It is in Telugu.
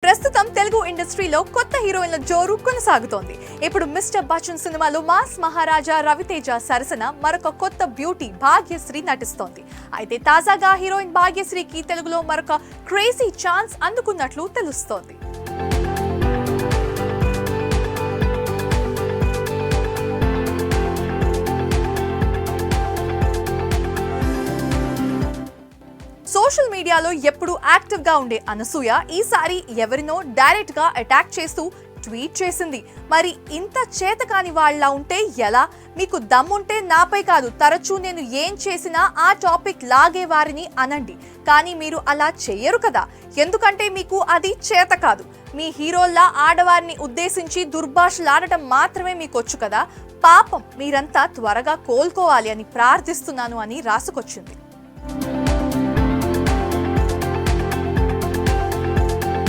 ప్రస్తుతం తెలుగు ఇండస్ట్రీలో కొత్త హీరోయిన్ల జోరు కొనసాగుతోంది. ఇప్పుడు మిస్టర్ బచ్చన్ సినిమాలో మాస్ మహారాజా రవితేజ సరసన మరొక కొత్త బ్యూటీ భాగ్యశ్రీ నటిస్తోంది. అయితే తాజాగా హీరోయిన్ భాగ్యశ్రీకి తెలుగులో మరొక క్రేజీ ఛాన్స్ అందుకున్నట్లు తెలుస్తోంది. సోషల్ మీడియాలో ఎప్పుడు యాక్టివ్ గా ఉండే అనసూయ ఈసారి ఎవరినో డైరెక్ట్ గా అటాక్ చేస్తూ ట్వీట్ చేసింది. మరి ఇంత చేతకాని వాళ్ళ ఉంటే ఎలా? మీకు దమ్ముంటే నాపై కాదు, తరచూ నేను ఏం చేసినా ఆ టాపిక్ లాగే వారిని అనండి, కానీ మీరు అలా చెయ్యరు కదా, ఎందుకంటే మీకు అది చేత కాదు. మీ హీరోల్లా ఆడవారిని ఉద్దేశించి దుర్భాషలాడటం మాత్రమే మీకొచ్చు కదా, పాపం మీరంతా త్వరగా కోలుకోవాలి అని ప్రార్థిస్తున్నాను అని రాసుకొచ్చింది.